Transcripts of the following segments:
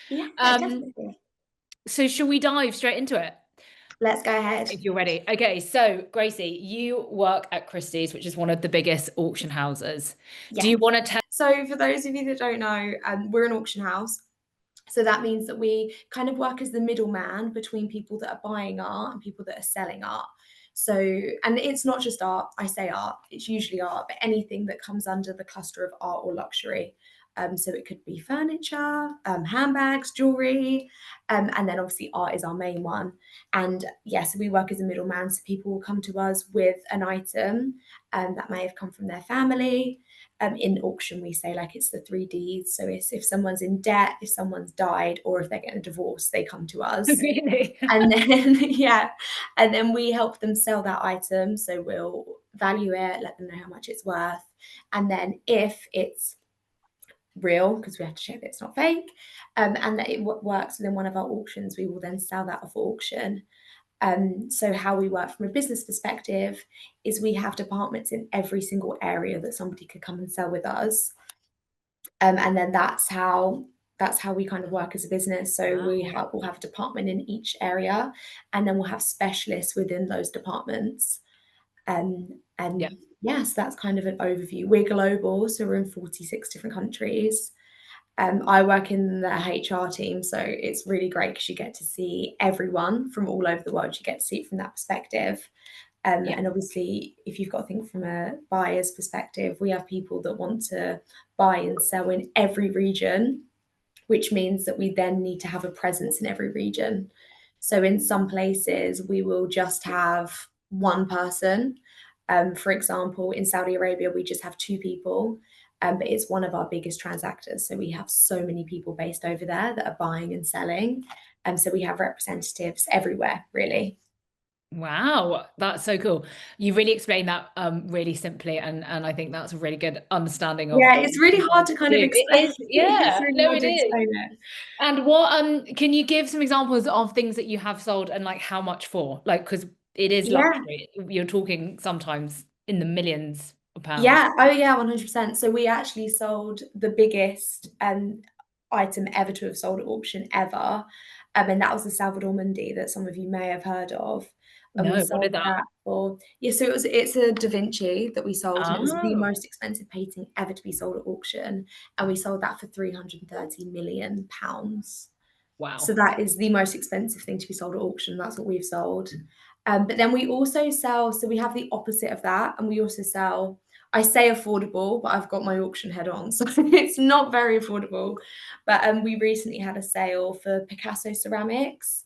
Yeah, Um, definitely. so shall we dive straight into it? Let's go ahead. If you're ready. Okay, so Gracie, you work at Christie's, which is one of the biggest auction houses. Do you Yes. want to tell? So for those of you that don't know, we're an auction house. So that means that we kind of work as the middleman between people that are buying art and people that are selling art. So, and it's not just art, I say art, it's usually art, but anything that comes under the cluster of art or luxury. So it could be furniture, handbags, jewelry, and then obviously art is our main one. And yes, we work as a middleman, so people will come to us with an item that may have come from their family. In auction, we say like it's the 3Ds. So it's if someone's in debt, if someone's died, or if they're getting a divorce, they come to us. Really? And then, yeah, and then we help them sell that item. So we'll value it, let them know how much it's worth. And then if it's real, because we have to check that it's not fake, and that it works within one of our auctions, we will then sell that off auction. So how we work from a business perspective is we have departments in every single area that somebody could come and sell with us. And then that's how we kind of work as a business. So we'll have a department in each area, and then we'll have specialists within those departments. Yeah. And yes, that's kind of an overview. We're global, so we're in 46 different countries. I work in the HR team, so it's really great because you get to see everyone from all over the world. You get to see it from that perspective. Yeah. And obviously, if you've got to think from a buyer's perspective, we have people that want to buy and sell in every region, which means that we then need to have a presence in every region. So in some places, we will just have one person. For example, in Saudi Arabia, we just have two people, but it's one of our biggest transactors. So we have so many people based over there that are buying and selling. So we have representatives everywhere, really. Wow, that's so cool. You really explained that really simply, and I think that's a really good understanding of Yeah, what it's really you hard guys to kind of do. It explain. is, It's yeah. really No, hard it to is. explain it. And what can you give some examples of things that you have sold and like how much for? Like, because it is Yeah. luxury. You're talking sometimes in the millions of pounds. Yeah. Oh, yeah, 100%. So we actually sold the biggest item ever to have sold at auction ever. And that was the Salvador Mundi that some of you may have heard of. And we No, what is sold that? that for, yeah, so it's a Da Vinci that we sold, and it was the Oh, most expensive painting ever to be sold at auction. And we sold that for 330 million pounds. So wow. that is the most expensive thing to be sold at auction. That's what we've sold. But then we also sell, so we have the opposite of that, and we also sell, I say affordable, but I've got my auction head on, so it's not very affordable. But we recently had a sale for Picasso ceramics.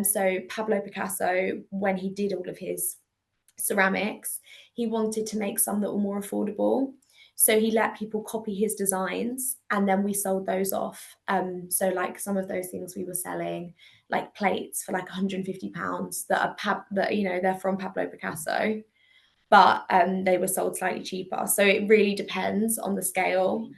So Pablo Picasso, when he did all of his ceramics, he wanted to make some that were more affordable. So he let people copy his designs, and then we sold those off. So like some of those things we were selling, like plates for like £150 that are that they're from Pablo Picasso, but they were sold slightly cheaper. So it really depends on the scale.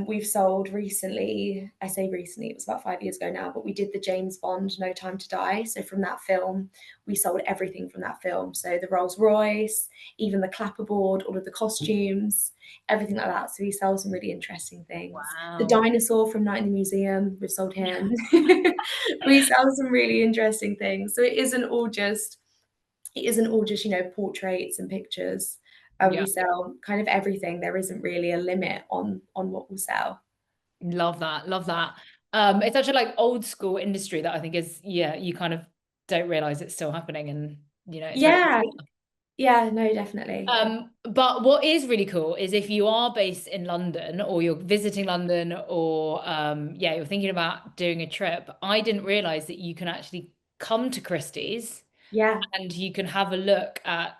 We've sold recently, I say recently, it was about 5 years ago now, but we did the James Bond No Time to Die. So from that film, we sold everything from that film. So the Rolls Royce, even the clapperboard, all of the costumes, everything like that. So we sell some really interesting things. The Wow. dinosaur from Night in the Museum, we've sold him. We sell some really interesting things. So it isn't all just portraits and pictures. Yeah. We sell kind of everything. There isn't really a limit on what we'll sell. Love that. Love that. It's such a like old school industry that I think is, yeah, you kind of don't realize it's still happening and it's very Yeah, yeah, no, definitely. but what is really cool is if you are based in London or you're visiting London or yeah, you're thinking about doing a trip, I didn't realize that you can actually come to Christie's Yeah, and you can have a look at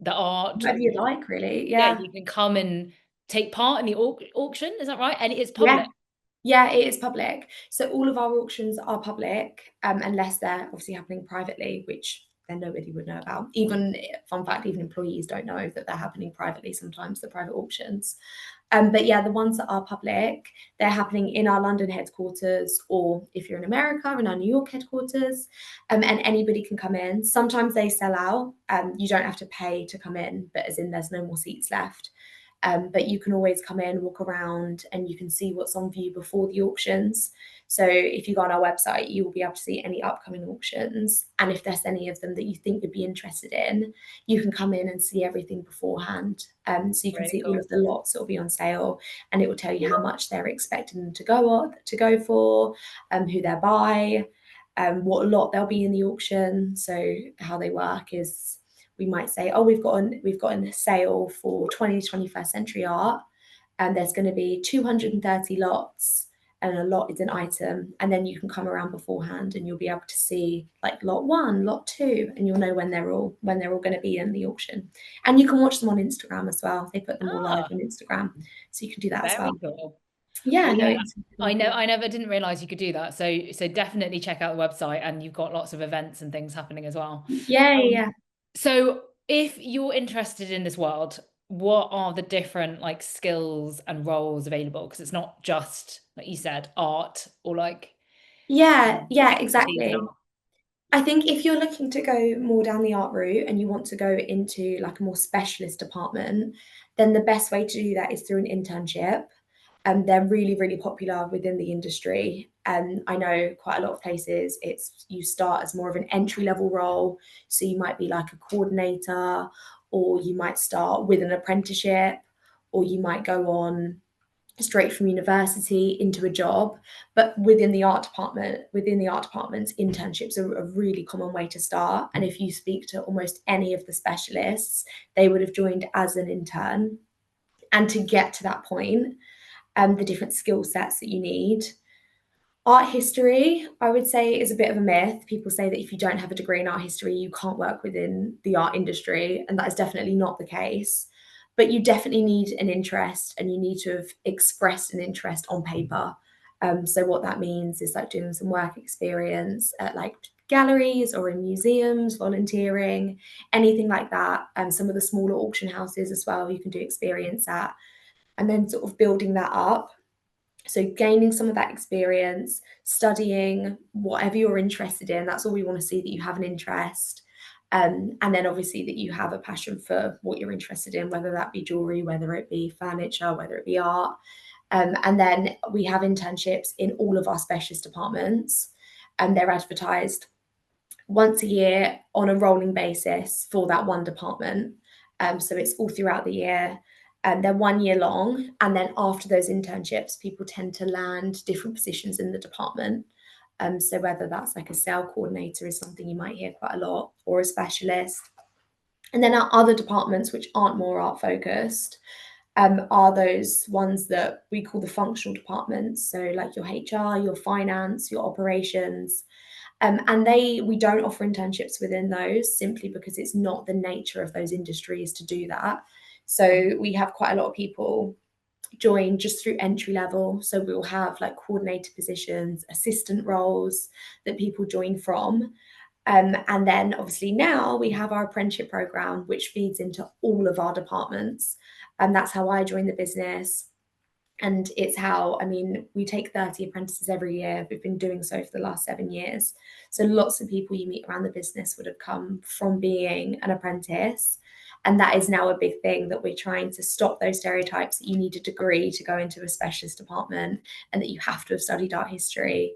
the art. whatever you like, really. Yeah, Yeah, you can come and take part in the auction, is that right? And it is yeah, public. yeah. It is public, so all of our auctions are public, unless they're obviously happening privately, which then nobody would know about. Even fun fact, even employees don't know that they're happening privately sometimes, the private auctions. But yeah, the ones that are public, they're happening in our London headquarters, or if you're in America, in our New York headquarters, and anybody can come in. Sometimes they sell out, you don't have to pay to come in, but as in there's no more seats left. But you can always come in, walk around, and you can see what's on view before the auctions. So if you go on our website, you will be able to see any upcoming auctions. And if there's any of them that you think you'd be interested in, you can come in and see everything beforehand. So you can Really see all cool. of the lots that will be on sale, and it will tell you how much they're expecting them to go for, who they're by, what lot they'll be in the auction. So how they work is we might say, oh, we've got a sale for 20 to 21st century art, and there's going to be 230 lots, and a lot is an item, and then you can come around beforehand and you'll be able to see like lot 1, lot 2, and you'll know when they're all going to be in the auction. And you can watch them on Instagram as well. They put them all live on Instagram, so you can do that as Very well. cool. Yeah, Well, no, yeah, it's I really know. cool. I never didn't realize you could do that. So definitely check out the website, and you've got lots of events and things happening as well. Yeah. So if you're interested in this world, what are the different like skills and roles available? Because it's not just, like you said, art or like Yeah, expertise in exactly. art. I think if you're looking to go more down the art route and you want to go into like a more specialist department, then the best way to do that is through an internship. They're really, really popular within the industry. I know quite a lot of places you start as more of an entry level role. So you might be like a coordinator, or you might start with an apprenticeship, or you might go on straight from university into a job. But within the art departments, internships are a really common way to start. And if you speak to almost any of the specialists, they would have joined as an intern. And to get to that point, the different skill sets that you need. Art history, I would say, is a bit of a myth. People say that if you don't have a degree in art history, you can't work within the art industry, and that is definitely not the case. But you definitely need an interest, and you need to have expressed an interest on paper. So what that means is like doing some work experience at like galleries or in museums, volunteering, anything like that. Some of the smaller auction houses as well, you can do experience at, and then sort of building that up. So gaining some of that experience, studying whatever you're interested in. That's all we want to see, that you have an interest. And then obviously that you have a passion for what you're interested in, whether that be jewelry, whether it be furniture, whether it be art. And then we have internships in all of our specialist departments, and they're advertised once a year on a rolling basis for that one department. So it's all throughout the year. They're 1 year long. And then after those internships, people tend to land different positions in the department. So whether that's like a sale coordinator is something you might hear quite a lot, or a specialist. And then our other departments, which aren't more art focused, are those ones that we call the functional departments. So like your HR, your finance, your operations. And we don't offer internships within those, simply because it's not the nature of those industries to do that. So we have quite a lot of people join just through entry level. So we'll have like coordinator positions, assistant roles that people join from. And then obviously now we have our apprenticeship program, which feeds into all of our departments. And that's how I joined the business. And it's how, I mean, we take 30 apprentices every year. We've been doing so for the last 7 years. So lots of people you meet around the business would have come from being an apprentice. And that is now a big thing, that we're trying to stop those stereotypes that you need a degree to go into a specialist department, and that you have to have studied art history,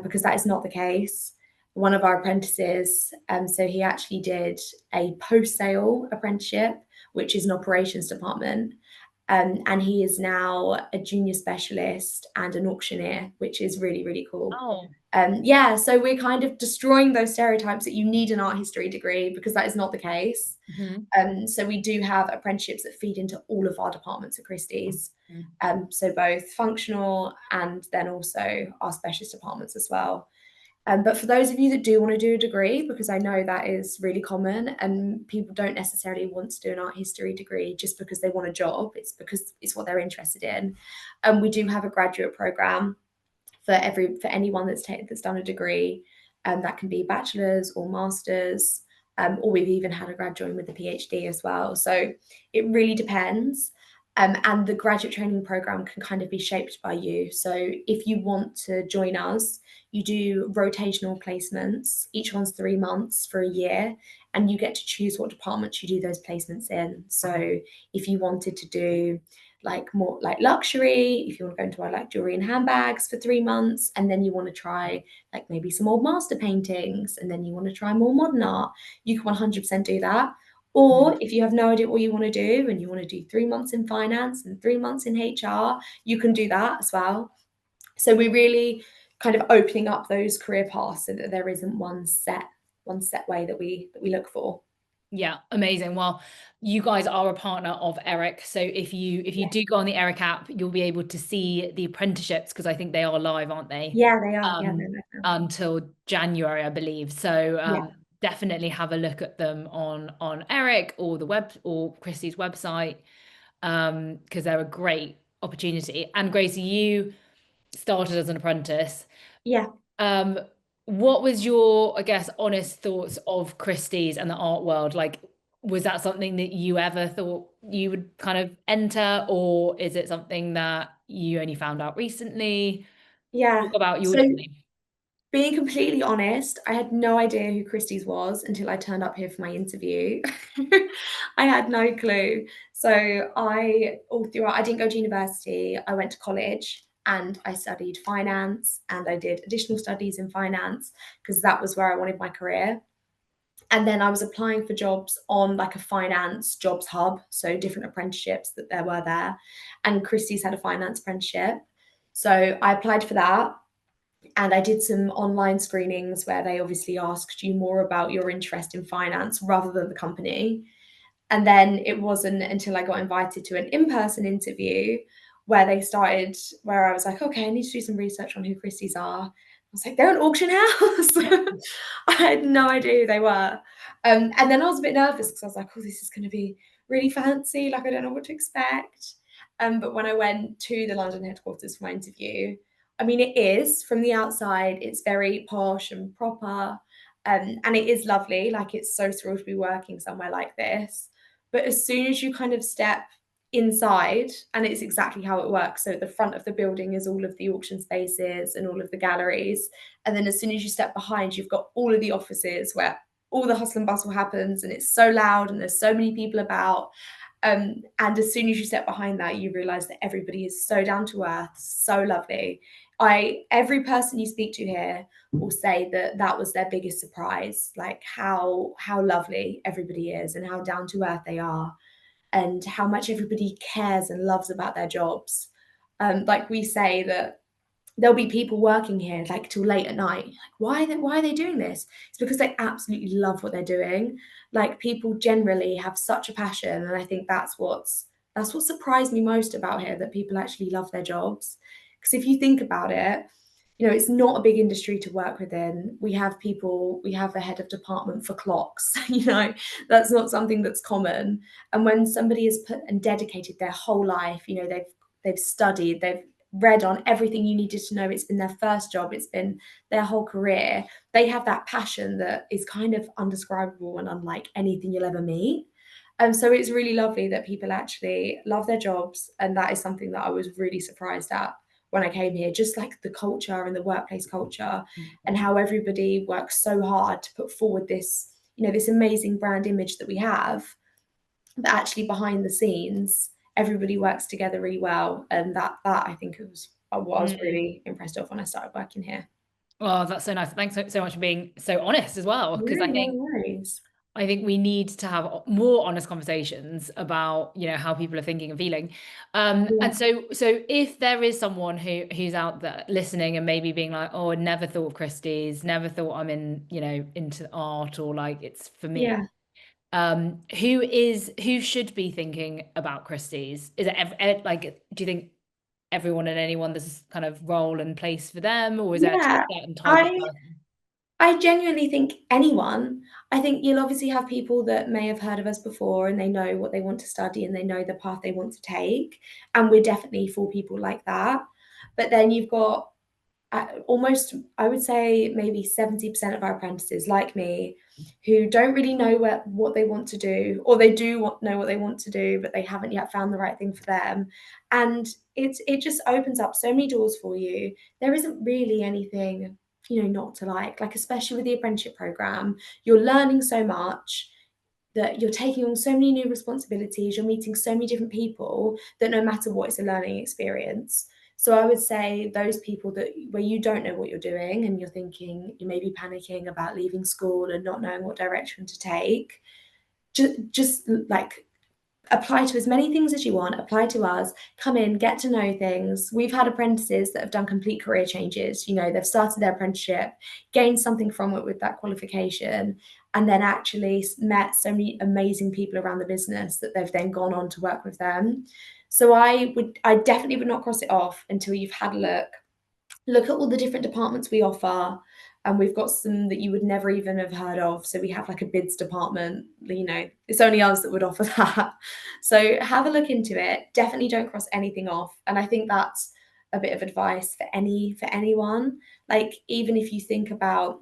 because that is not the case. One of our apprentices, so he actually did a post-sale apprenticeship, which is an operations department. And he is now a junior specialist and an auctioneer, which is really, really cool. Oh, Yeah, so we're kind of destroying those stereotypes that you need an art history degree, because that is not the case. So we do have apprenticeships that feed into all of our departments at Christie's. So both functional and then also our specialist departments as well. But for those of you that do want to do a degree, because I know that is really common, and people don't necessarily want to do an art history degree just because they want a job, it's because it's what they're interested in. We do have a graduate program for anyone that's done a degree, that can be bachelor's or master's, or we've even had a grad join with a PhD as well. So it really depends. And the graduate training program can kind of be shaped by you. So if you want to join us, you do rotational placements. Each one's 3 months for a year, and you get to choose what departments you do those placements in. So if you wanted to do like more like luxury, if you want to go into like jewelry and handbags for 3 months, and then you want to try like maybe some old master paintings, and then you want to try more modern art, you can 100% do that. Or if you have no idea what you want to do and you want to do 3 months in finance and 3 months in HR, you can do that as well. So we're really kind of opening up those career paths so that there isn't one set way that we look for. Yeah, amazing. Well, you guys are a partner of Eric. So if you do go on the Eric app, you'll be able to see the apprenticeships, because I think they are live, aren't they? Yeah, they are. Yeah, they're live now. Until January, I believe. So Yeah. definitely have a look at them on Eric or the web or Christie's website, because they're a great opportunity. And Gracie, you started as an apprentice. Yeah. What was your, I guess, honest thoughts of Christie's and the art world? Like, was that something that you ever thought you would kind of enter, or is it something that you only found out recently? Yeah. Talk about your So journey. being completely honest, I had no idea who Christie's was until I turned up here for my interview. I had no clue. So all throughout, I didn't go to university. I went to college and I studied finance, and I did additional studies in finance because that was where I wanted my career. And then I was applying for jobs on like a finance jobs hub, so different apprenticeships that there were there. And Christie's had a finance apprenticeship. So I applied for that, and I did some online screenings where they obviously asked you more about your interest in finance rather than the company. And then it wasn't until I got invited to an in-person interview where I was like, okay, I need to do some research on who Christie's are. I was like, they're an auction house. I had no idea who they were. And then I was a bit nervous because I was like, oh, this is going to be really fancy. Like, I don't know what to expect. But when I went to the London headquarters for my interview, I mean, it is from the outside, it's very posh and proper. And it is lovely. Like, it's so surreal to be working somewhere like this. But as soon as you kind of step inside, and it's exactly how it works. So at the front of the building is all of the auction spaces and all of the galleries. And then as soon as you step behind, you've got all of the offices where all the hustle and bustle happens, and it's so loud and there's so many people about. And as soon as you step behind that, you realize that everybody is so down to earth, so lovely. Every person you speak to here will say that that was their biggest surprise, like how lovely everybody is and how down to earth they are, and how much everybody cares and loves about their jobs. Like we say that there'll be people working here like till late at night. Like, why are they doing this? It's because they absolutely love what they're doing. Like, people generally have such a passion, and I think that's what surprised me most about here, that people actually love their jobs. Because if you think about it, you know, it's not a big industry to work within. We have a head of department for clocks, you know, that's not something that's common. And when somebody has put and dedicated their whole life, you know, they've studied, they've read on everything you needed to know, it's been their first job, it's been their whole career, they have that passion that is kind of undescribable and unlike anything you'll ever meet. So it's really lovely that people actually love their jobs, and that is something that I was really surprised at when I came here, just like the culture and the workplace culture, and how everybody works so hard to put forward this, you know, this amazing brand image that we have, but actually behind the scenes, everybody works together really well. And that I think it was what I was really impressed of when I started working here. Oh, that's so nice. Thanks so much for being so honest as well, because No, no worries. I think we need to have more honest conversations about, you know, how people are thinking and feeling. Yeah. And so if there is someone who's out there listening and maybe being like, oh, I never thought of Christie's, never thought I'm in, you know, into art, or like it's for me. Yeah. Who should be thinking about Christie's? Is it like, do you think everyone and anyone, there's this kind of role and place for them, or is there a Yeah. certain type of I person? I genuinely think anyone. I think you'll obviously have people that may have heard of us before and they know what they want to study and they know the path they want to take. And we're definitely for people like that. But then you've got almost, I would say maybe 70% of our apprentices, like me, who don't really know what they want to do, or they know what they want to do, but they haven't yet found the right thing for them. And it just opens up so many doors for you. There isn't really anything, not to like, especially with the apprenticeship program. You're learning so much, that you're taking on so many new responsibilities, you're meeting so many different people, that no matter what, it's a learning experience. So I would say those people where you don't know what you're doing and you're thinking, you may be panicking about leaving school and not knowing what direction to take, just like apply to as many things as you want, apply to us, come in, get to know things. We've had apprentices that have done complete career changes. They've started their apprenticeship, gained something from it with that qualification, and then actually met so many amazing people around the business that they've then gone on to work with them. So I definitely would not cross it off until you've had a look at all the different departments we offer. And we've got some that you would never even have heard of. So we have like a bids department, it's only us that would offer that. So have a look into it. Definitely don't cross anything off. And I think that's a bit of advice for anyone. Like, even if you think about,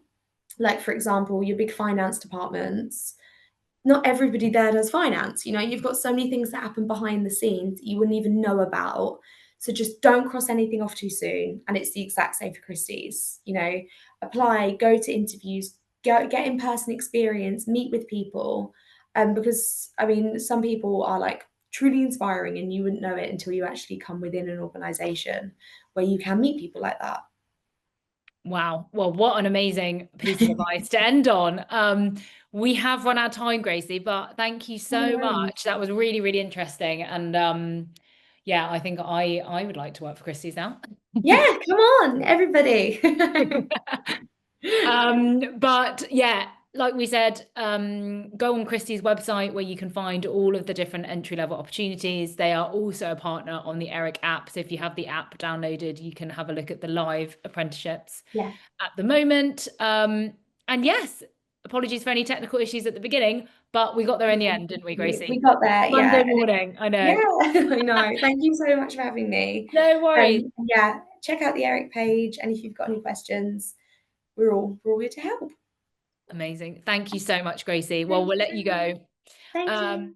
like, for example, your big finance departments, not everybody there does finance. You've got so many things that happen behind the scenes that you wouldn't even know about. So just don't cross anything off too soon. And it's the exact same for Christie's. Apply, go to interviews, get in-person experience, meet with people. Because I mean, some people are like truly inspiring, and you wouldn't know it until you actually come within an organization where you can meet people like that. Wow. Well, what an amazing piece of advice to end on. We have run out of time, Gracie, but thank you No so worries. much. That was really, really interesting. And yeah, I think I would like to work for Christie's now. Yeah, come on, everybody. But yeah, like we said, go on Christie's website where you can find all of the different entry-level opportunities. They are also a partner on the Eric app. So if you have the app downloaded, you can have a look at the live apprenticeships Yeah. at the moment. And yes, apologies for any technical issues at the beginning, but we got there in the end, didn't we, We Gracie? got there, Monday yeah. morning, I Yeah, know. I know. Thank you so much for having me. No worries. Yeah, check out the Eric page, and if you've got any questions, we're all here to help. Amazing. Thank you so much, Gracie. Well, Thank we'll you let so you much. go. Thank you.